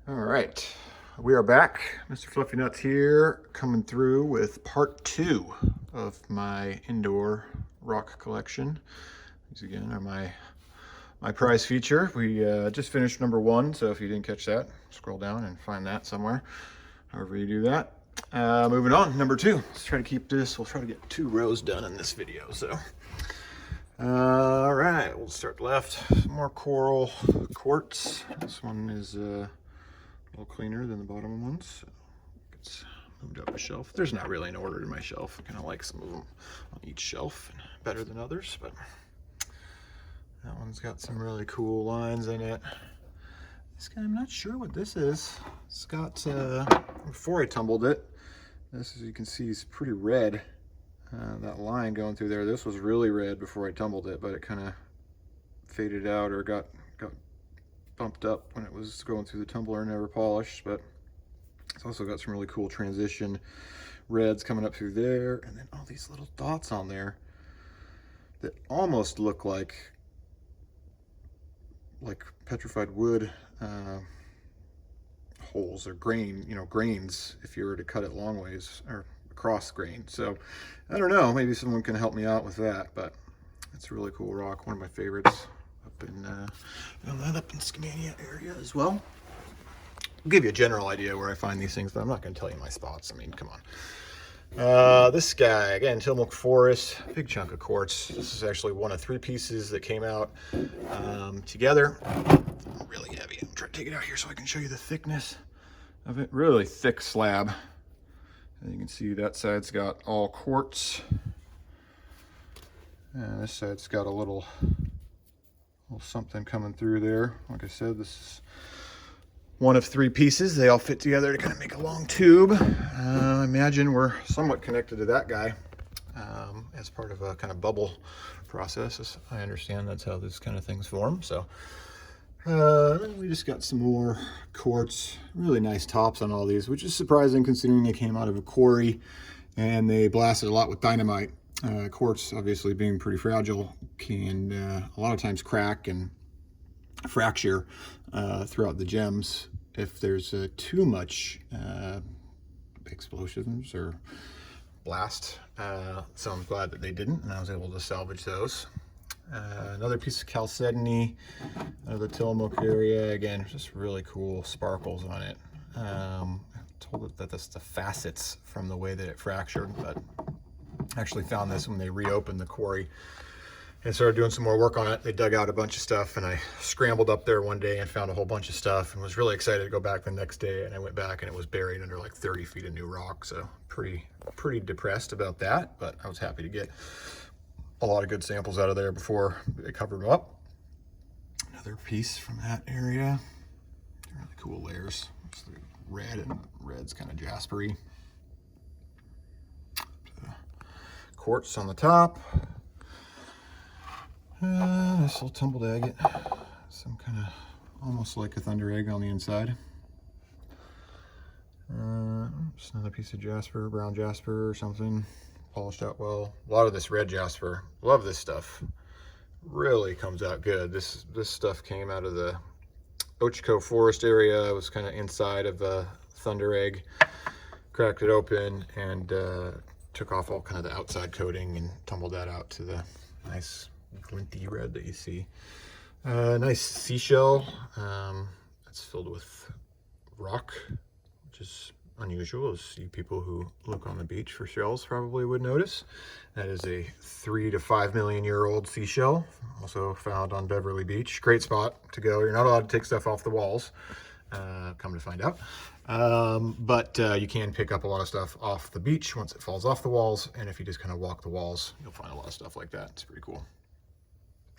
All right, we are back. Mr. Fluffy Nuts here, coming through with part 2 of my indoor rock collection. These again are my prize feature. We just finished number 1, so if you didn't catch that, scroll down and find that somewhere, however you do that. Moving on, number 2. Let's try to keep this, we'll try to get 2 rows done in this video, so. All right, we'll start left. Some more coral quartz. This one is a little cleaner than the bottom ones. So it's moved up a shelf. There's not really an order to my shelf. I kind of like some of them on each shelf better than others, but that one's got some really cool lines in it. This guy, I'm not sure what this is. It's got, before I tumbled it, this, as you can see, is pretty red. That line going through there, this was really red before I tumbled it, but it kind of faded out or got bumped up when it was going through the tumbler and never polished. But it's also got some really cool transition reds coming up through there, and then all these little dots on there that almost look like petrified wood holes or grains if you were to cut it long ways or cross grain. So I don't know, maybe someone can help me out with that, but it's a really cool rock, one of my favorites up in Skamania area as well. I'll give you a general idea where I find these things, but I'm not going to tell you my spots. I mean, come on. This guy, again, Tillamook Forest, big chunk of quartz. This is actually one of 3 pieces that came out together. Really heavy. I'm trying to take it out here so I can show you the thickness of it. Really thick slab. And you can see that side's got all quartz, and this side's got a little something coming through there. Like I said, this is one of 3 pieces. They all fit together to kind of make a long tube. I imagine we're somewhat connected to that guy as part of a kind of bubble process. As I understand that's how this kind of things form. So we just got some more quartz, really nice tops on all these, which is surprising considering they came out of a quarry and they blasted a lot with dynamite. Quartz, obviously being pretty fragile, can a lot of times crack and fracture throughout the gems if there's too much explosions or blast. So I'm glad that they didn't, and I was able to salvage those. Another piece of chalcedony out of the Tillamook area. Again, just really cool sparkles on it. I'm told that that's the facets from the way that it fractured, but I actually found this when they reopened the quarry and started doing some more work on it. They dug out a bunch of stuff, and I scrambled up there one day and found a whole bunch of stuff and was really excited to go back the next day. And I went back and it was buried under like 30 feet of new rock. So pretty depressed about that, but I was happy to get a lot of good samples out of there before they covered them up. Another piece from that area. Really cool layers. It's the red, and red's kind of jaspery. Quartz on the top. This little tumbled agate. Some kind of almost like a thunder egg on the inside. Just another piece of jasper, brown jasper or something. Polished out well. A lot of this red jasper. Love this stuff. Really comes out good. This stuff came out of the Ochco Forest area. It was kind of inside of a thunder egg. Cracked it open and took off all kind of the outside coating and tumbled that out to the nice glinty red that you see. Nice seashell. It's filled with rock, which is unusual, as you people who look on the beach for shells probably would notice. That is a 3 to 5 million year old seashell, also found on Beverly Beach. Great spot to go. You're not allowed to take stuff off the walls, come to find out. But you can pick up a lot of stuff off the beach once it falls off the walls, and if you just kind of walk the walls, you'll find a lot of stuff like that. It's pretty cool.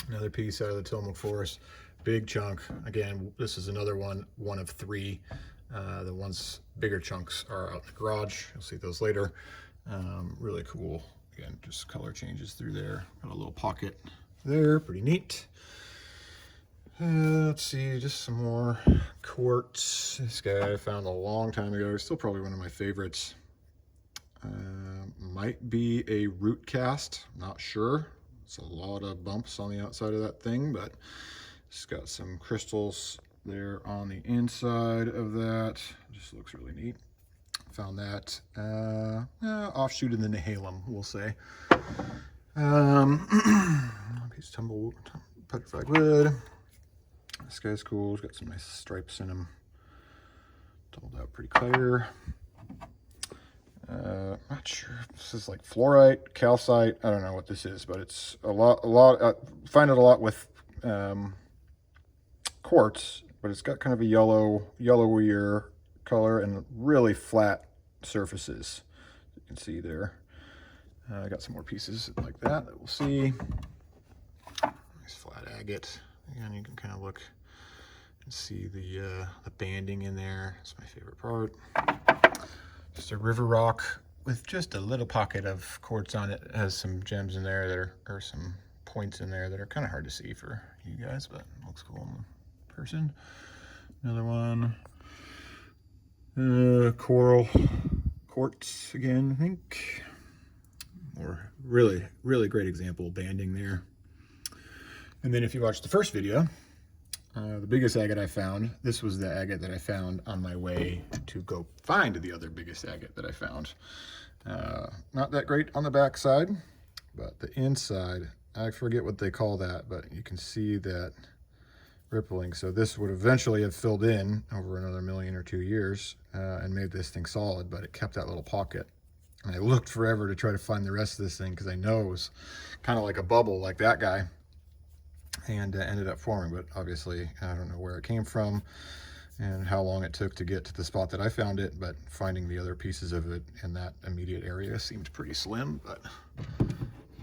Another piece out of the Tillamook Forest, big chunk. Again, this is another one of 3. The ones bigger chunks are out in the garage. You'll see those later. Really cool. Again, just color changes through there. Got a little pocket there, pretty neat. Let's see, just some more quartz. This guy I found a long time ago. He's still probably one of my favorites. Might be a root cast, not sure. It's a lot of bumps on the outside of that thing, but it's got some crystals there on the inside of that. Just looks really neat. Found that offshoot in the Nehalem, we'll say. Piece of tumble petrified wood. This guy's cool. He's got some nice stripes in him. Tumbled out pretty clear. Not sure if this is like fluorite, calcite. I don't know what this is, but it's a lot. Find it a lot with quartz, but it's got kind of a yellowier color and really flat surfaces. You can see there. I got some more pieces like that we'll see. Nice flat agate. Again, you can kind of look and see the banding in there. It's my favorite part. Just a river rock with just a little pocket of quartz on it. It has some gems in there that are some points in there that are kind of hard to see for you guys, but it looks cool in person. Another one. Coral quartz again, I think. Or really great example, banding there. And then if you watch the first video, the biggest agate I found, this was the agate that I found on my way to go find the other biggest agate that I found. Not that great on the back side, but the inside, I forget what they call that, but you can see that rippling. So this would eventually have filled in over another 1 or 2 years and made this thing solid, but it kept that little pocket. And I looked forever to try to find the rest of this thing because I know it was kind of like a bubble like that guy. And ended up forming, but obviously I don't know where it came from and how long it took to get to the spot that I found it, but finding the other pieces of it in that immediate area seemed pretty slim, but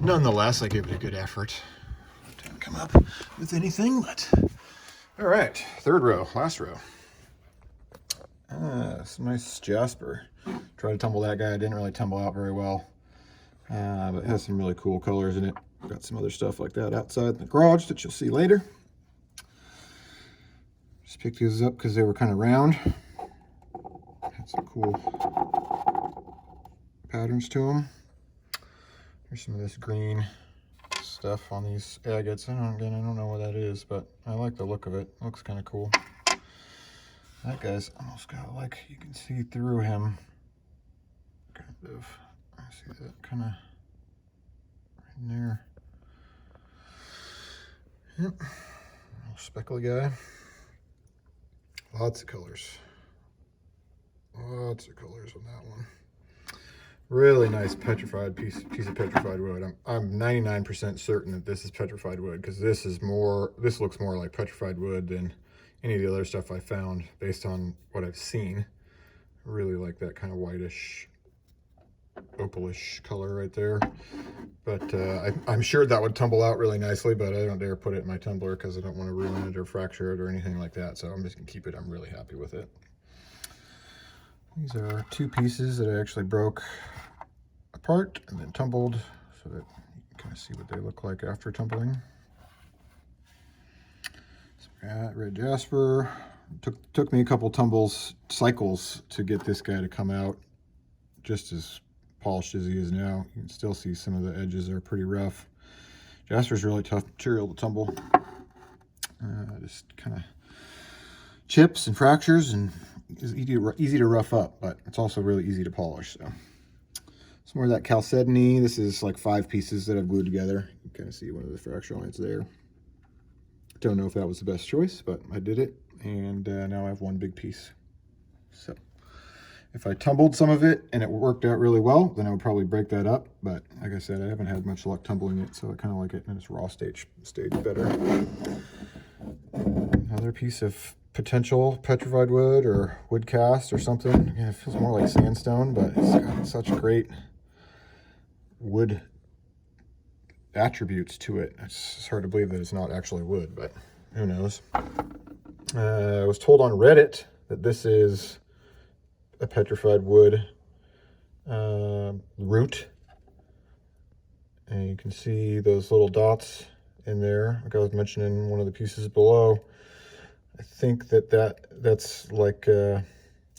nonetheless I gave it a good effort. Didn't come up with anything, but all right, third row, last row. Some nice jasper. Tried to tumble that guy. I didn't really tumble out very well, but it has some really cool colors in it. Got some other stuff like that outside in the garage that you'll see later. Just picked these up because they were kind of round. Had some cool patterns to them. Here's some of this green stuff on these agates. I don't know what that is, but I like the look of it. Looks kind of cool. That guy's almost got, like, you can see through him. Kind of. I see that kind of right in there. Yep, little speckly guy. Lots of colors. Lots of colors on that one. Really nice petrified piece of petrified wood. I'm 99% certain that this is petrified wood because this looks more like petrified wood than any of the other stuff I found based on what I've seen. I really like that kind of whitish, opalish color right there. But I'm sure that would tumble out really nicely, but I don't dare put it in my tumbler because I don't want to ruin it or fracture it or anything like that. So I'm just gonna keep it. I'm really happy with it. These are 2 pieces that I actually broke apart and then tumbled so that you can kind of see what they look like after tumbling. So red jasper. Took me a couple cycles to get this guy to come out just as polished as he is now. You can still see some of the edges are pretty rough. Jasper's really tough material to tumble. Just kind of chips and fractures and is easy to rough up, but it's also really easy to polish. So some more of that chalcedony. This is like 5 pieces that I've glued together. You can kind of see one of the fracture lines there. Don't know if that was the best choice, but I did it, and now I have one big piece. So if I tumbled some of it and it worked out really well, then I would probably break that up. But like I said, I haven't had much luck tumbling it, so I kind of like it in its raw stage better. Another piece of potential petrified wood or wood cast or something. Again, it feels more like sandstone, but it's got such great wood attributes to it. It's hard to believe that it's not actually wood, but who knows. I was told on Reddit that this is a petrified wood root, and you can see those little dots in there like I was mentioning one of the pieces below. I think that's like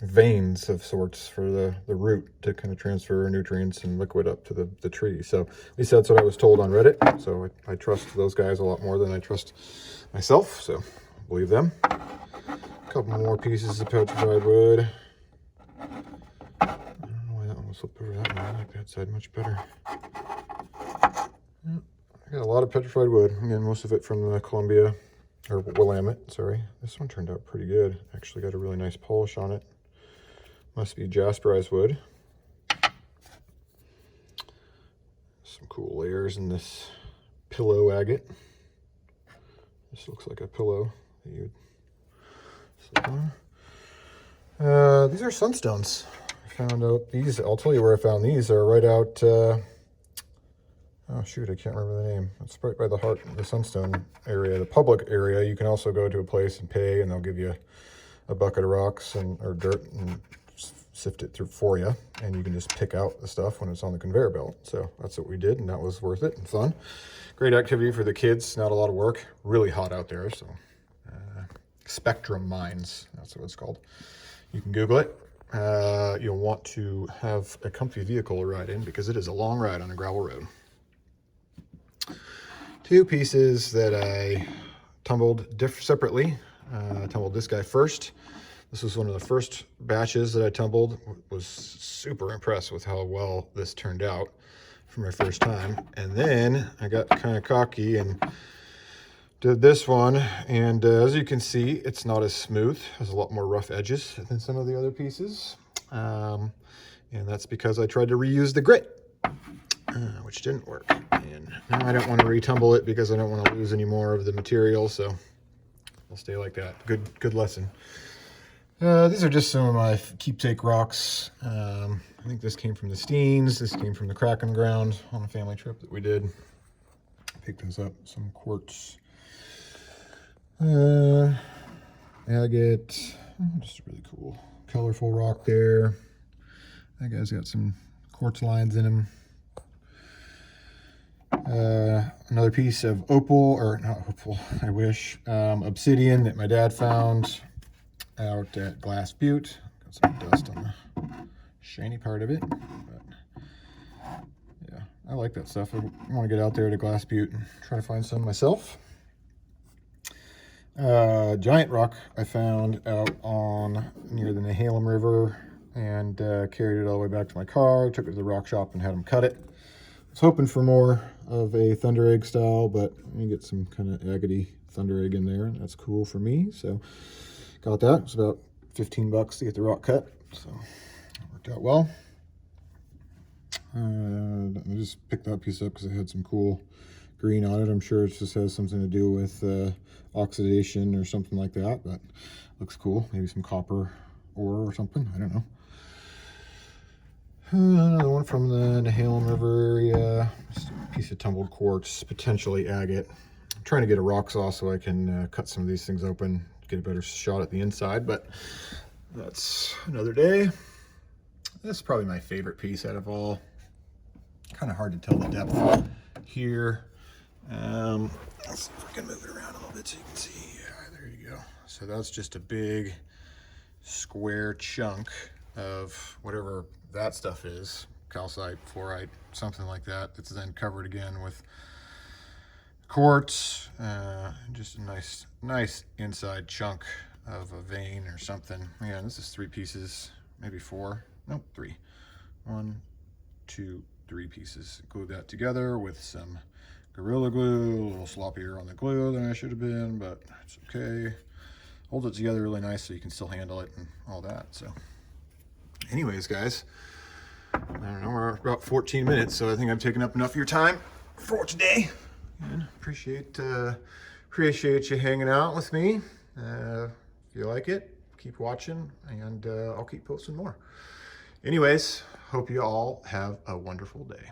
veins of sorts for the root to kind of transfer nutrients and liquid up to the tree. So at least that's what I was told on Reddit. So I trust those guys a lot more than I trust myself, so I believe them. couple more pieces of petrified wood. I don't know why that one was flipped over that one. I like that side much better. Yeah, I got a lot of petrified wood. Again, most of it from the Columbia, or Willamette, sorry. This one turned out pretty good. Actually got a really nice polish on it. Must be jasperized wood. Some cool layers in this pillow agate. This looks like a pillow that you would sleep on. These are sunstones. I found out these, I'll tell you where I found these, are right out, oh shoot, I can't remember the name. It's right by the sunstone area, the public area. You can also go to a place and pay, and they'll give you a bucket of rocks or dirt and sift it through for you, and you can just pick out the stuff when it's on the conveyor belt. So that's what we did, and that was worth it and fun. Great activity for the kids, not a lot of work. Really hot out there, so Spectrum Mines, that's what it's called. You can Google it. You'll want to have a comfy vehicle to ride in because it is a long ride on a gravel road. Two pieces that I tumbled separately. I tumbled this guy first. This was one of the first batches that I tumbled. Was super impressed with how well this turned out for my first time. And then I got kind of cocky and did this one. And as you can see, it's not as smooth. It has a lot more rough edges than some of the other pieces. And that's because I tried to reuse the grit, which didn't work. And now I don't want to retumble it because I don't want to lose any more of the material. So I'll stay like that. Good lesson. These are just some of my keepsake rocks. I think this came from the Steens. This came from the Kraken Ground on a family trip that we did. Picked those up. Some quartz. Agate. Just a really cool, colorful rock there. That guy's got some quartz lines in him. Another piece of opal, or not opal, I wish, obsidian that my dad found out at Glass Butte. Got some dust on the shiny part of it, but yeah, I like that stuff. I want to get out there to Glass Butte and try to find some myself. Giant rock I found out on near the Nehalem River and carried it all the way back to my car. Took it to the rock shop and had them cut it. I was hoping for more of a thunder egg style, but let me get some kind of agate thunder egg in there. That's cool for me, so got that. It was about 15 bucks to get the rock cut, so it worked out well. I just picked that piece up because it had some cool green on it. I'm sure it just has something to do with oxidation or something like that, but looks cool. Maybe some copper ore or something, I don't know. Another one from the Nehalem River area. Just a piece of tumbled quartz, potentially agate. I'm trying to get a rock saw so I can cut some of these things open, get a better shot at the inside, but that's another day. This is probably my favorite piece out of all. Kind of hard to tell the depth here. Let's see if we can move it around a little bit so you can see. Yeah, there you go. So that's just a big square chunk of whatever that stuff is, calcite, fluorite, something like that. It's then covered again with quartz, just a nice inside chunk of a vein or something. Yeah, this is 3 pieces, maybe 4, nope, 3. 1, 2, 3 pieces. Glued that together with some Gorilla Glue, a little sloppier on the glue than I should have been, but it's okay. Holds it together really nice so you can still handle it and all that. So anyways, guys, I don't know, we're about 14 minutes, so I think I've taken up enough of your time for today. And appreciate you hanging out with me. If you like it, keep watching, and I'll keep posting more. Anyways, hope you all have a wonderful day.